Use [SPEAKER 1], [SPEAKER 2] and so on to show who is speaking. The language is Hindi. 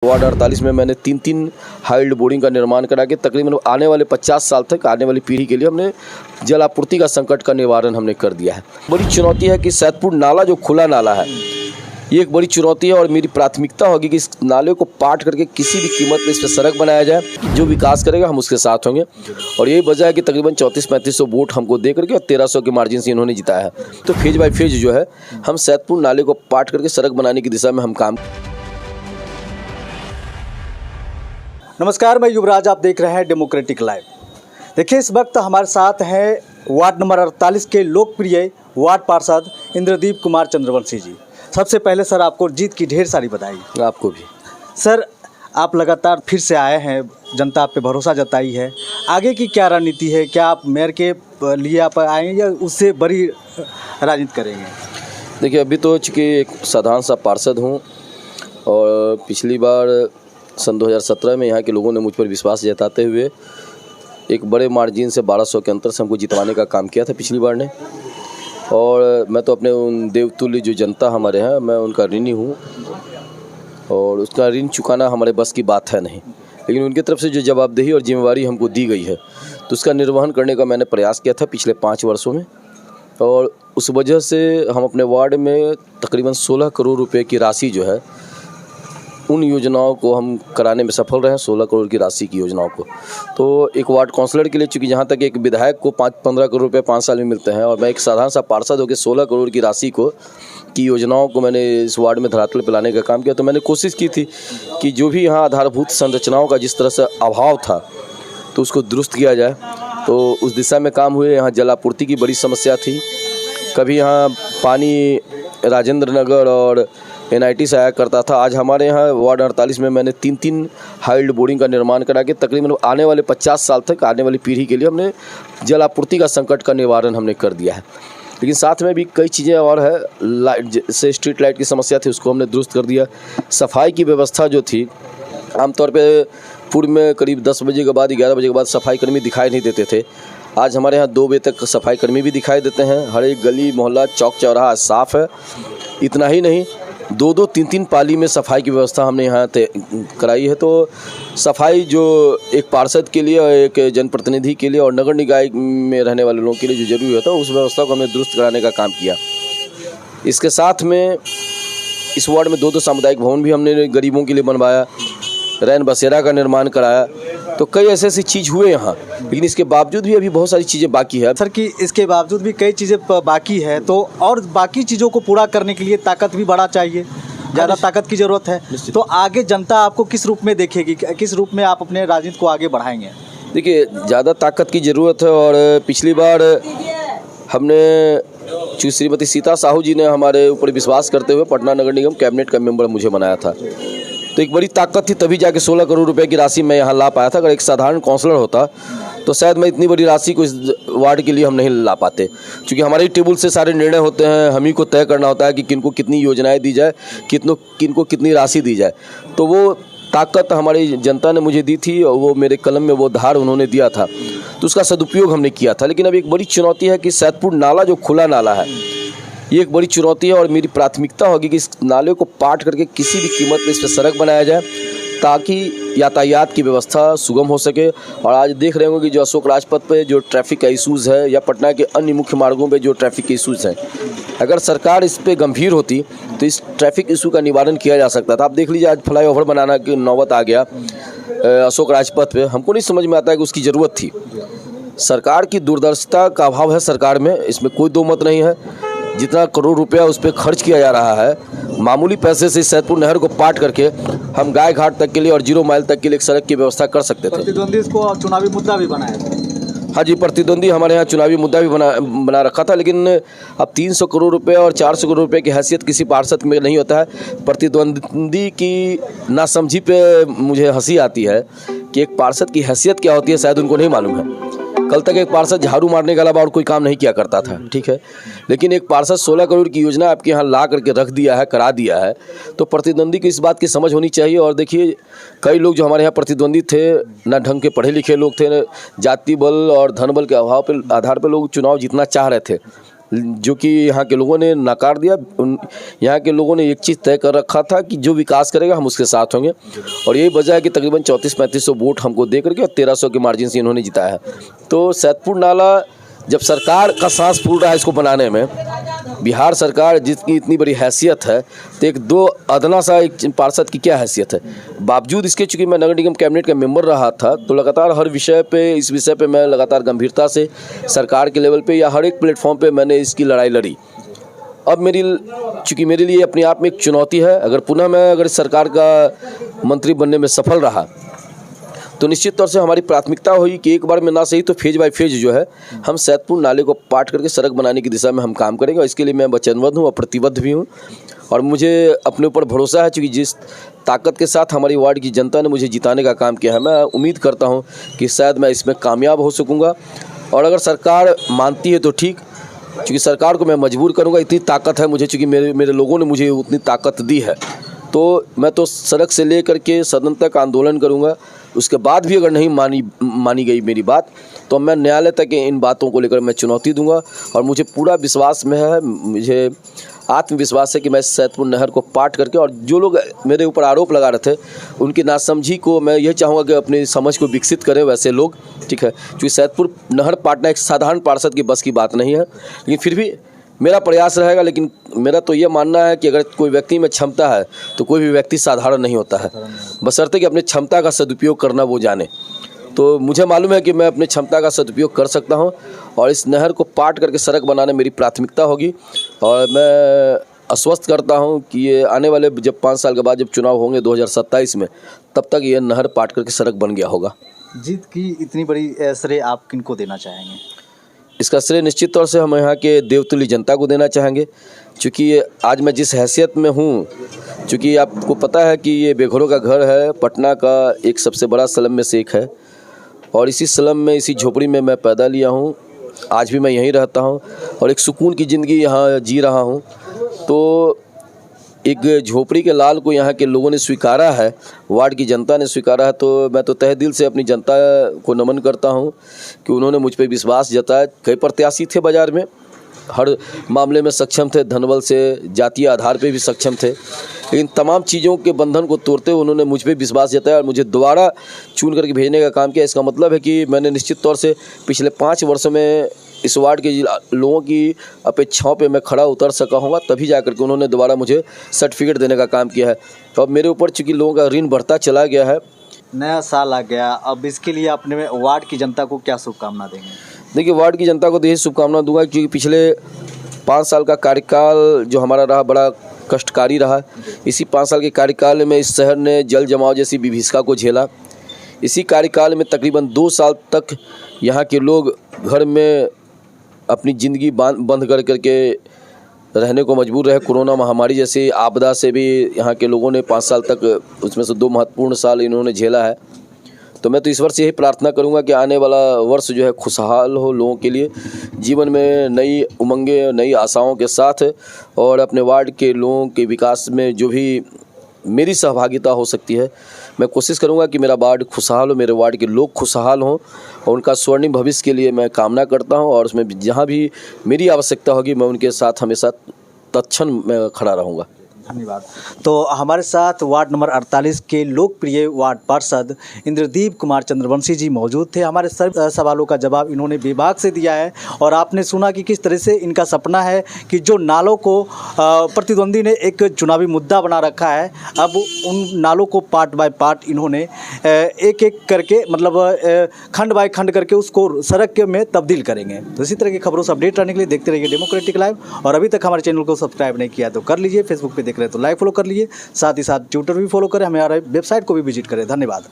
[SPEAKER 1] वार्ड 48 में मैंने तीन हाइल्ड बोरिंग का निर्माण करा के तकरीबन आने वाले 50 साल तक आने वाली पीढ़ी के लिए हमने जल आपूर्ति का संकट का निवारण हमने कर दिया है। बड़ी चुनौती है कि सैदपुर नाला जो खुला नाला है, ये एक बड़ी चुनौती है और मेरी प्राथमिकता होगी कि इस नाले को पाट करके किसी भी कीमत पर इस पर सड़क बनाया जाए। जो विकास करेगा हम उसके साथ होंगे और यही वजह है कि तकरीबन 34-3500 वोट हमको दे करके और 1300 के मार्जिन से इन्होंने जिताया है। तो फेज बाय फेज जो है हम सैदपुर नाले को पाट करके सड़क बनाने की दिशा में हम काम।
[SPEAKER 2] नमस्कार, मैं युवराज, आप देख रहे हैं डेमोक्रेटिक लाइव। देखिए, इस वक्त हमारे साथ हैं वार्ड नंबर 48 के लोकप्रिय वार्ड पार्षद इंद्रदीप कुमार चंद्रवंशी जी। सबसे पहले सर, आपको जीत की ढेर सारी बधाई।
[SPEAKER 1] आपको भी
[SPEAKER 2] सर, आप लगातार फिर से आए हैं, जनता आप पे भरोसा जताई है। आगे की क्या रणनीति है? क्या आप मेयर के लिए आप आए हैं या उससे बड़ी राजनीति करेंगे?
[SPEAKER 1] देखिए, अभी तो चूँकि एक साधारण सा पार्षद हूँ और पिछली बार सन 2017 में यहाँ के लोगों ने मुझ पर विश्वास जताते हुए एक बड़े मार्जिन से 1200 के अंतर से हमको जितवाने का काम किया था पिछली बार ने। और मैं तो अपने उन देवतुल्य जो जनता हमारे हैं, मैं उनका ऋणी हूँ और उसका ऋण चुकाना हमारे बस की बात है नहीं, लेकिन उनकी तरफ से जो जवाबदेही और जिम्मेवारी हमको दी गई है तो उसका निर्वहन करने का मैंने प्रयास किया था पिछले 5 वर्षों में। और उस वजह से हम अपने वार्ड में तकरीबन 16 करोड़ रुपए की राशि जो है उन योजनाओं को हम कराने में सफल रहे हैं। 16 करोड़ की राशि की योजनाओं को तो एक वार्ड काउंसलर के लिए, चूँकि जहाँ तक एक विधायक को 5-15 करोड़ रुपए 5 साल में मिलते हैं और मैं एक साधारण सा पार्षद होकर 16 करोड़ की राशि की योजनाओं को मैंने इस वार्ड में धरातल पर लाने का काम किया। तो मैंने कोशिश की थी कि जो भी यहाँ आधारभूत संरचनाओं का जिस तरह से अभाव था तो उसको दुरुस्त किया जाए। तो उस दिशा में काम हुए। यहाँ जल आपूर्ति की बड़ी समस्या थी, कभी यहाँ पानी राजेंद्र नगर और NIT से आया करता था। आज हमारे यहाँ वार्ड 48 में मैंने तीन हाइल्ड बोरिंग का निर्माण करा के तकरीबन आने वाले 50 साल तक आने वाली पीढ़ी के लिए हमने जल आपूर्ति का संकट का निवारण हमने कर दिया है। लेकिन साथ में भी कई चीज़ें और है। लाइट से स्ट्रीट लाइट की समस्या थी, उसको हमने दुरुस्त कर दिया। सफाई की व्यवस्था जो थी, आमतौर पर पूर्व में करीब 10 बजे के बाद 11 बजे के बाद सफाई कर्मी दिखाई नहीं देते थे। आज हमारे यहाँ 2 बजे तक सफाई कर्मी भी दिखाई देते हैं। हर एक गली मोहल्ला चौक चौराहा साफ़ है। इतना ही नहीं, 2-2 3-3 पाली में सफाई की व्यवस्था हमने यहाँ कराई है। तो सफाई जो एक पार्षद के लिए और एक जनप्रतिनिधि के लिए और नगर निकाय में रहने वाले लोगों के लिए जो जरूरी होता है उस व्यवस्था को हमने दुरुस्त कराने का काम किया। इसके साथ में इस वार्ड में 2 सामुदायिक भवन भी हमने गरीबों के लिए बनवाया, रैन बसेरा का निर्माण कराया। तो कई ऐसे ऐसी चीज़ हुए यहाँ, लेकिन इसके बावजूद भी अभी बहुत सारी चीज़ें बाकी है
[SPEAKER 2] सर। कि इसके बावजूद भी कई चीज़ें बाकी है, तो और बाकी चीज़ों को पूरा करने के लिए ताकत भी बढ़ा चाहिए, ज़्यादा ताकत की ज़रूरत है। तो आगे जनता आपको किस रूप में देखेगी, किस रूप में आप अपने राजनीति को आगे बढ़ाएंगे?
[SPEAKER 1] देखिए, ज़्यादा ताकत की ज़रूरत है और पिछली बार हमने श्रीमती सीता साहू जी ने हमारे ऊपर विश्वास करते हुए पटना नगर निगम कैबिनेट का मेंबर मुझे बनाया था। तो एक बड़ी ताकत थी, तभी जाके 16 करोड़ रुपए की राशि मैं यहाँ ला पाया था। अगर एक साधारण काउंसलर होता तो शायद मैं इतनी बड़ी राशि को इस वार्ड के लिए हम नहीं ला पाते, क्योंकि हमारे टेबल से सारे निर्णय होते हैं। हम ही को तय करना होता है कि किनको कितनी योजनाएं दी जाए, किनको कितनी राशि दी जाए। तो वो ताकत हमारी जनता ने मुझे दी थी और वो मेरे कलम में वो धार उन्होंने दिया था, तो उसका सदुपयोग हमने किया था। लेकिन अब एक बड़ी चुनौती है कि सैदपुर नाला जो खुला नाला है, ये एक बड़ी चुनौती है और मेरी प्राथमिकता होगी कि इस नाले को पाट करके किसी भी कीमत पर इस पर सड़क बनाया जाए ताकि यातायात की व्यवस्था सुगम हो सके। और आज देख रहे होंगे कि जो अशोक राजपथ पे जो ट्रैफिक का इशूज़ है या पटना के अन्य मुख्य मार्गों पे जो ट्रैफिक के इशूज़ हैं, अगर सरकार इस पे गंभीर होती तो इस ट्रैफिक इशू का निवारण किया जा सकता था। आप देख लीजिए, आज फ्लाईओवर बनाना की नौबत आ गया अशोक राजपथ पे। हमको नहीं समझ में आता है कि उसकी ज़रूरत थी। सरकार की दूरदर्शिता का अभाव है सरकार में, इसमें कोई दो मत नहीं है। जितना करोड़ रुपया उस पर खर्च किया जा रहा है, मामूली पैसे से सैदपुर नहर को पाट करके हम गाय घाट तक के लिए और 0 माइल तक के लिए एक सड़क की व्यवस्था कर सकते थे।
[SPEAKER 2] प्रतिद्वंदी इसको चुनावी मुद्दा भी बनाया।
[SPEAKER 1] हाँ जी, प्रतिद्वंदी हमारे यहाँ चुनावी मुद्दा भी बना रखा था। लेकिन अब 300 करोड़ रुपए और 400 करोड़ रुपए की हैसियत किसी पार्षद में नहीं होता है। प्रतिद्वंदी की नासमझी पे मुझे हंसी आती है कि एक पार्षद की हैसियत क्या होती है शायद उनको नहीं मालूम है। कल तक एक पार्षद झाड़ू मारने के अलावा और कोई काम नहीं किया करता था, ठीक है, लेकिन एक पार्षद 16 करोड़ की योजना आपके यहाँ ला करके रख दिया है, करा दिया है। तो प्रतिद्वंदी को इस बात की समझ होनी चाहिए। और देखिए, कई लोग जो हमारे यहाँ प्रतिद्वंदी थे, ना ढंग के पढ़े लिखे लोग थे, जाति बल और धन बल के अभाव पर आधार पर लोग चुनाव जीतना चाह रहे थे। जो कि यहाँ के लोगों ने नकार दिया। यहाँ के लोगों ने एक चीज़ तय कर रखा था कि जो विकास करेगा हम उसके साथ होंगे, और यही वजह है कि तकरीबन 3400-3500 वोट हमको दे करके और 1300 के मार्जिन से इन्होंने जिताया है। तो सैदपुर नाला जब सरकार का सांस फूल रहा है इसको बनाने में, बिहार सरकार जिसकी इतनी बड़ी हैसियत है, तो एक दो अदना सा एक पार्षद की क्या हैसियत है। बावजूद इसके चूँकि मैं नगर निगम कैबिनेट का मेंबर रहा था, तो लगातार हर विषय पे, इस विषय पे मैं लगातार गंभीरता से सरकार के लेवल पे या हर एक प्लेटफॉर्म पे मैंने इसकी लड़ाई लड़ी। अब चूँकि मेरे लिए अपने आप में एक चुनौती है, अगर सरकार का मंत्री बनने में सफल रहा तो निश्चित तौर से हमारी प्राथमिकता हुई कि एक बार में ना सही तो फेज बाय फेज जो है हम सैदपुर नाले को पाट करके सड़क बनाने की दिशा में हम काम करेंगे, और इसके लिए मैं वचनबद्ध हूँ और प्रतिबद्ध भी हूँ। और मुझे अपने ऊपर भरोसा है, चूँकि जिस ताकत के साथ हमारी वार्ड की जनता ने मुझे जिताने का काम किया है, मैं उम्मीद करता हूँ कि शायद मैं इसमें कामयाब हो सकूँगा। और अगर सरकार मानती है तो ठीक, क्योंकि सरकार को मैं मजबूर करूँगा, इतनी ताकत है मुझे, चूँकि मेरे लोगों ने मुझे उतनी ताकत दी है। तो मैं तो सड़क से लेकर के सदन तक आंदोलन करूँगा। उसके बाद भी अगर नहीं मानी गई मेरी बात, तो मैं न्यायालय तक इन बातों को लेकर मैं चुनौती दूंगा। और मुझे पूरा विश्वास में है, मुझे आत्मविश्वास है कि मैं सैदपुर नहर को पाट करके, और जो लोग मेरे ऊपर आरोप लगा रहे थे उनकी नासमझी को मैं यह चाहूँगा कि अपनी समझ को विकसित करें वैसे लोग, ठीक है। क्योंकि सैदपुर नहर पाटना एक साधारण पार्षद की बस की बात नहीं है, लेकिन फिर भी मेरा प्रयास रहेगा। लेकिन मेरा तो ये मानना है कि अगर कोई व्यक्ति में क्षमता है तो कोई भी व्यक्ति साधारण नहीं होता है, बशर्ते कि अपनी क्षमता का सदुपयोग करना वो जाने। तो मुझे मालूम है कि मैं अपनी क्षमता का सदुपयोग कर सकता हूं, और इस नहर को पाट करके सड़क बनाने मेरी प्राथमिकता होगी। और मैं आश्वस्त करता हूं कि ये आने वाले जब 5 साल के बाद जब चुनाव होंगे 2027 में, तब तक ये नहर पाट करके सड़क बन गया होगा।
[SPEAKER 2] जीत की इतनी बड़ी श्रेय आप किनको देना चाहेंगे?
[SPEAKER 1] इसका श्रेय निश्चित तौर से हम यहाँ के देवतुल्य जनता को देना चाहेंगे, क्योंकि आज मैं जिस हैसियत में हूँ, क्योंकि आपको पता है कि ये बेघरों का घर है, पटना का एक सबसे बड़ा स्लम में से एक है, और इसी स्लम में, इसी झोपड़ी में मैं पैदा लिया हूँ। आज भी मैं यहीं रहता हूँ और एक सुकून की ज़िंदगी यहाँ जी रहा हूँ। तो एक झोपड़ी के लाल को यहाँ के लोगों ने स्वीकारा है, वार्ड की जनता ने स्वीकारा है, तो मैं तो तहे दिल से अपनी जनता को नमन करता हूँ कि उन्होंने मुझ पर विश्वास जताया। कई प्रत्याशी थे बाज़ार में, हर मामले में सक्षम थे, धनबल से, जातीय आधार पे भी सक्षम थे, लेकिन तमाम चीज़ों के बंधन को तोड़ते हुए उन्होंने मुझ पर विश्वास जताया और मुझे दोबारा चुन करके भेजने का काम किया। इसका मतलब है कि मैंने निश्चित तौर से पिछले 5 वर्षों में इस वार्ड के लोगों की अपेक्षाओं पे मैं खड़ा उतर सका हूँगा, तभी जाकर के उन्होंने दोबारा मुझे सर्टिफिकेट देने का काम किया है। तो अब मेरे ऊपर चूँकि लोगों का ऋण बढ़ता चला गया है,
[SPEAKER 2] नया साल आ गया, अब इसके लिए अपने वार्ड की जनता को क्या शुभकामना देंगे?
[SPEAKER 1] देखिए, वार्ड की जनता को यही शुभकामना दूंगा, क्योंकि पिछले 5 साल का कार्यकाल जो हमारा रहा बड़ा कष्टकारी रहा। इसी 5 साल के कार्यकाल में इस शहर ने जल जमाव जैसी विभीषिका को झेला। इसी कार्यकाल में तकरीबन 2 साल तक यहाँ के लोग घर में अपनी ज़िंदगी बंद कर करके रहने को मजबूर रहे। कोरोना महामारी जैसी आपदा से भी यहाँ के लोगों ने 5 साल तक, उसमें से 2 महत्वपूर्ण साल इन्होंने झेला है। तो मैं तो इस वर्ष यही प्रार्थना करूंगा कि आने वाला वर्ष जो है खुशहाल हो लोगों के लिए, जीवन में नई उमंगें, नई आशाओं के साथ, और अपने वार्ड के लोगों के विकास में जो भी मेरी सहभागिता हो सकती है, मैं कोशिश करूंगा कि मेरा वार्ड खुशहाल हो, मेरे वार्ड के लोग खुशहाल हों, और उनका स्वर्णिम भविष्य के लिए मैं कामना करता हूं। और उसमें जहां भी मेरी आवश्यकता होगी मैं उनके साथ हमेशा तत्क्षण मैं खड़ा रहूँगा।
[SPEAKER 2] धन्यवाद। तो हमारे साथ वार्ड नंबर 48 के लोकप्रिय वार्ड पार्षद इंद्रदीप कुमार चंद्रवंशी जी मौजूद थे। हमारे सभी सवालों का जवाब इन्होंने विभाग से दिया है, और आपने सुना कि किस तरह से इनका सपना है कि जो नालों को प्रतिद्वंदी ने एक चुनावी मुद्दा बना रखा है, अब उन नालों को पार्ट बाय पार्ट इन्होंने एक एक करके, मतलब खंड बाय खंड करके उसको सड़क में तब्दील करेंगे। तो इसी तरह की खबरों से अपडेट रहने के लिए देखते रहिए डेमोक्रेटिक लाइव, और अभी तक हमारे चैनल को सब्सक्राइब नहीं किया तो कर लीजिए। फेसबुक पे देख रहे हैं तो लाइक फॉलो कर लीजिए, साथ ही साथ ट्विटर भी फॉलो करें, हमारे वेबसाइट को भी विजिट करें। धन्यवाद।